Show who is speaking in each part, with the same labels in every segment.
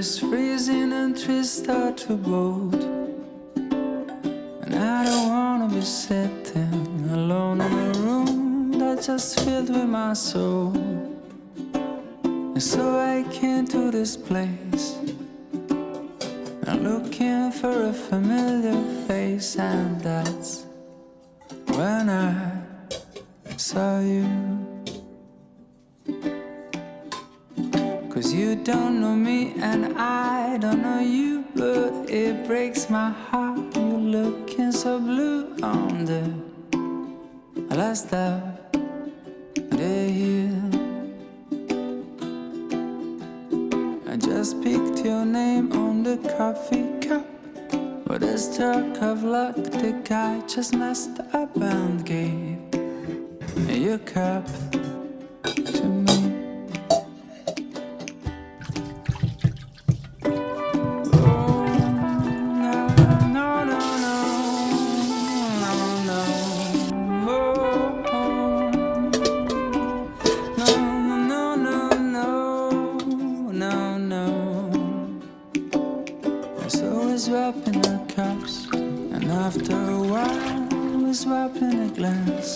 Speaker 1: is freezing and trees start to bolt. And I don't wanna be sitting alone in a room that's just filled with my soul. And so I came to this place, I'm looking for a familiar face, and that's when I saw you. 'Cause you don't know me and I don't know you, but it breaks my heart. You're looking so blue on the last of the year. I just picked your name on the coffee cup, but a stroke of luck, the guy just messed up and gave your cup to me. Swapping our cups, and after a while we're swapping a glance.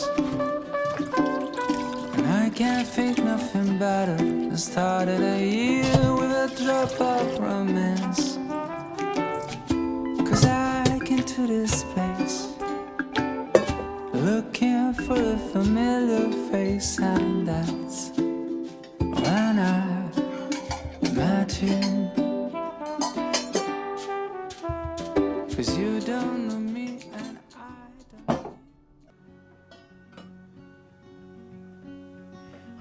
Speaker 1: And I can't think nothing better than started a year with a drop of romance. 'Cause I came to this place looking for a familiar face, and that's when I met you. 'Cause you don't know me and I don't.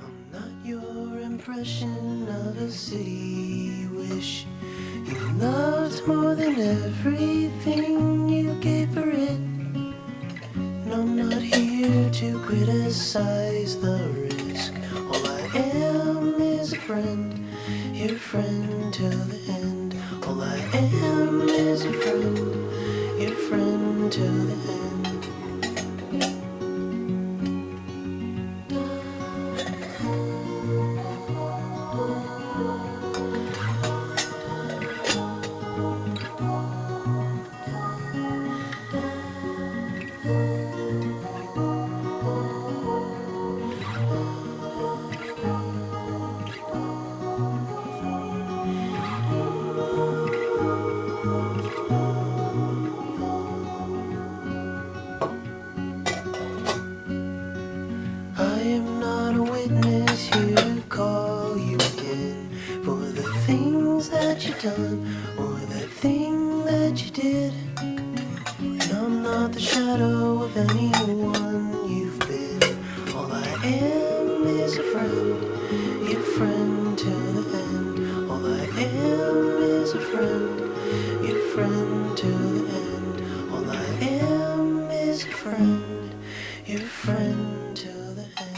Speaker 2: I'm not your impression of a city you wish you loved more than everything you gave for it. And I'm not here to criticize the risk. All I am is a friend, your friend till the end. All I am is a friend, your friend till the end. I am not a witness here to call you again for the things that you done or the thing that you did. And I'm not the shadow of anyone you've been. All I am is a friend, your friend till the end. All I am is a friend, your friend till the end. All I am is a friend, your friend till the end.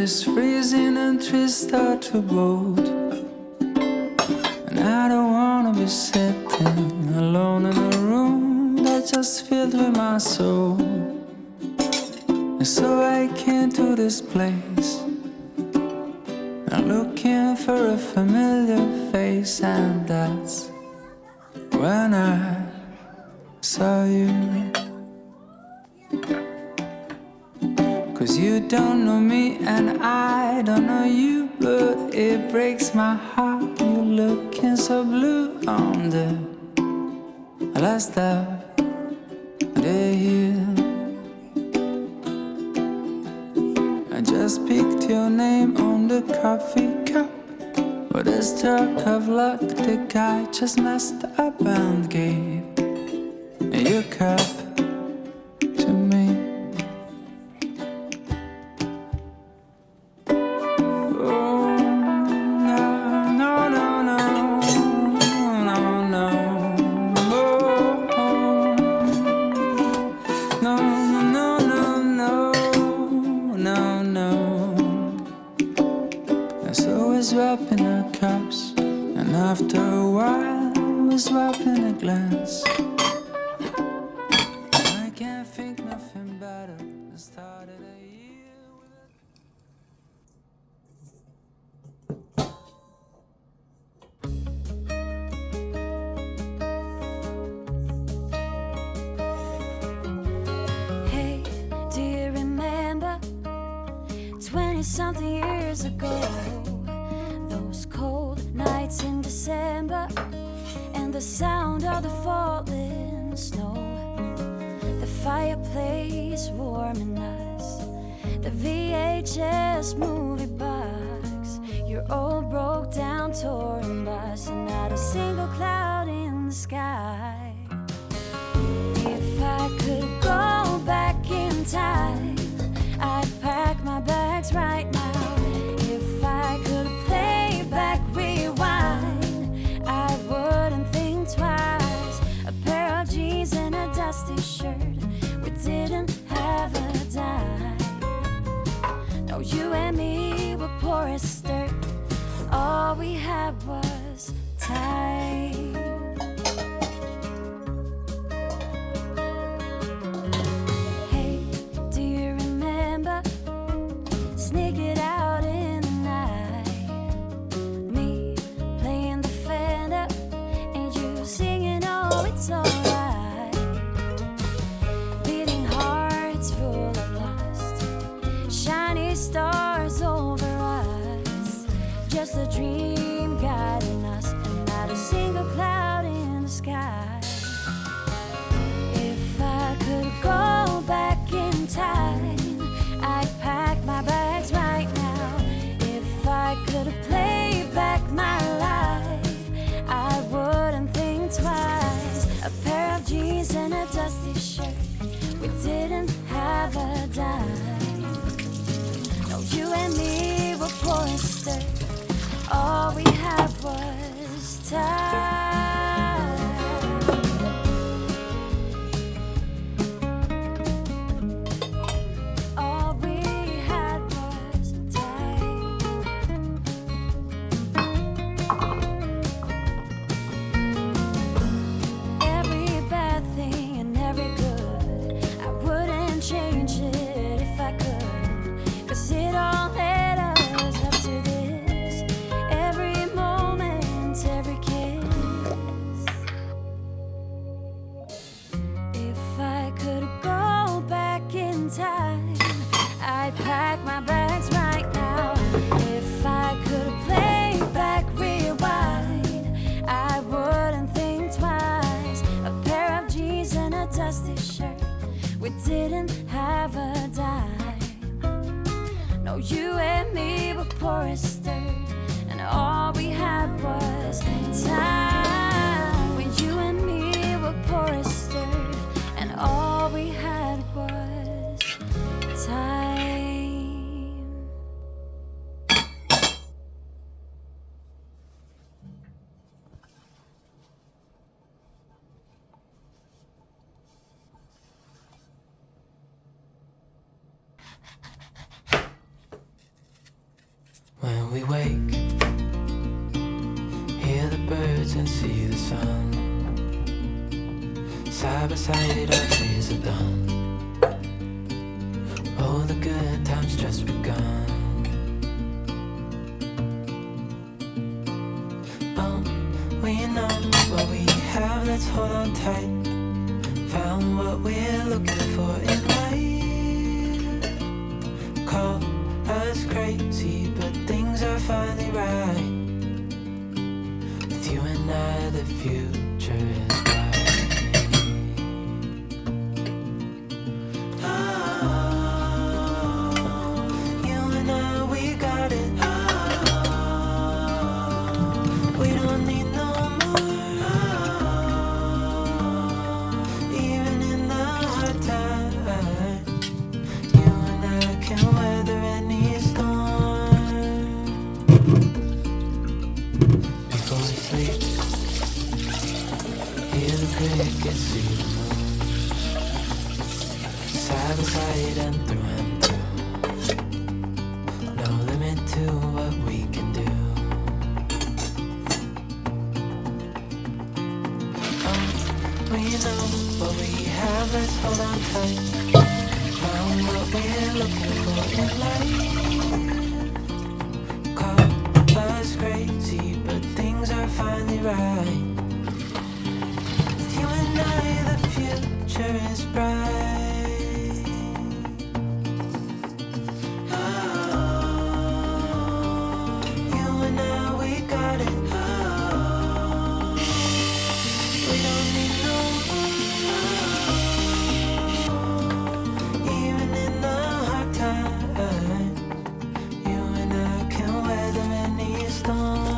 Speaker 1: it's freezing and trees start to bolt. And I don't wanna be sitting alone in a room that's just filled with my soul. And so I came to this place, I'm looking for a familiar face, and that's when I saw you. 'Cause you don't know me and I don't know you, but it breaks my heart. You're looking so blue on the last of the year. I just picked your name on the coffee cup, but a stroke of luck, the guy just messed up and gave your cup to me. Oh, no, no, no, no, no, no. Oh, no, no, no, no, no, no. And so we're swapping our cups, and after a while we're swapping a glass. I can't think nothing better than started a year with a...
Speaker 3: Hey, do you remember 20-something years ago? Those cold nights in December, and the sound of the falling snow, the fireplace warming us, the VHS movie box, your old broke down touring bus, and not a single cloud in the sky. If I could go back in time, I'd pack my bags right now. If I could play back, rewind, I wouldn't think twice. A pair of jeans and a dusty shirt, we didn't have a dime. No, you and me were poor as dirt, all we had was time. Hey, do you remember sneaking out in the night? Me playing the Fender and you singing, oh, it's alright. Beating hearts full of lust, shiny stars over us, just a dream guiding us, and not a single cloud in the sky. If I could go back in time, I'd pack my bags right now. If I could play back my life, I wouldn't think twice. A pair of jeans and a dusty shirt, we didn't have a dime. No, you and me were poor as dirt, all we had was time. All we had was time. Every bad thing and every good, I wouldn't change it if I could, 'cause it all led us up to this. Every moment, every kiss. If I could go back in time, I'd pack my bags right now. If I could play back, rewind, I wouldn't think twice. A pair of jeans and a dusty shirt, we didn't have a dime. No, you and me were poor as dirt, and all we had was time. When you and me were poor as dirt, and all we had was time.
Speaker 1: we wake, hear the birds and see the sun. Side by side our days are done. Oh, the good times just begun. We know what we have, let's hold on tight. Found what we're looking for in life. Call us crazy, but things are finally right. With you and I, the future is bright. You and I, we got it. We don't need no more. Even in the hard time, you and I can weather any storm. Before we sleep, hear the crickets, see the moon. Side by side and through and through. No limit to what we can do. We know what we have, let's hold on tight. Found what we're looking for in life. Call us crazy, but things are finally right. With you and I, the future is bright. You and I, we got it. We don't need no more. Even in the hard time, you and I can weather any storm.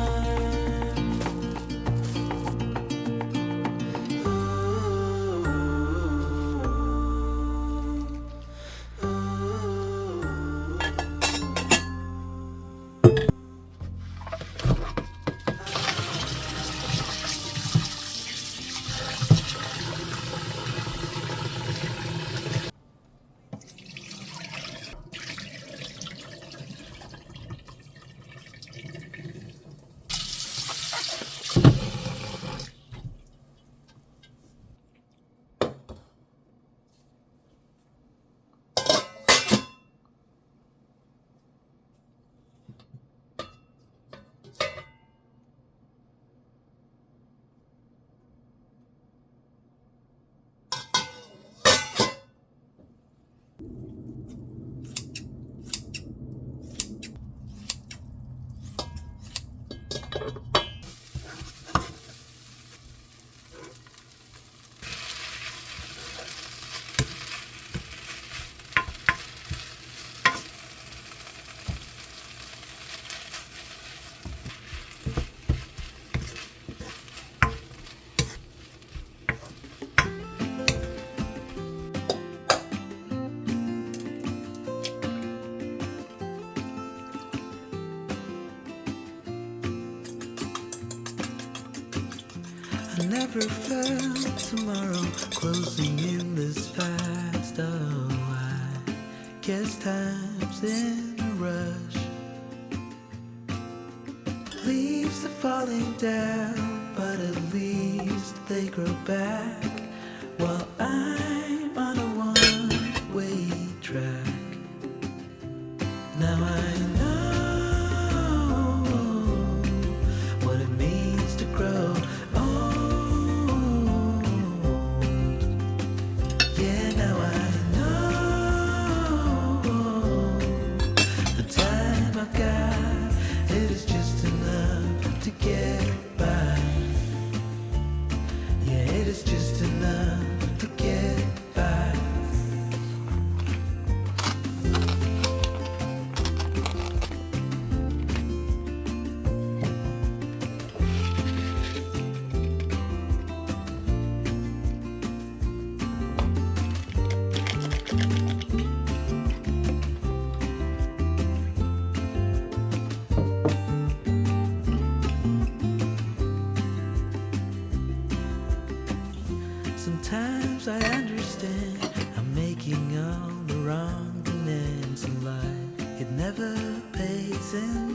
Speaker 2: I never felt tomorrow closing in this fast. Oh, I guess time's in a rush. Leaves are falling down, but at least they grow back. While I'm on a one-way track. Now I know what it means to grow. Sometimes I understand I'm making all the wrong demands in life. It never pays in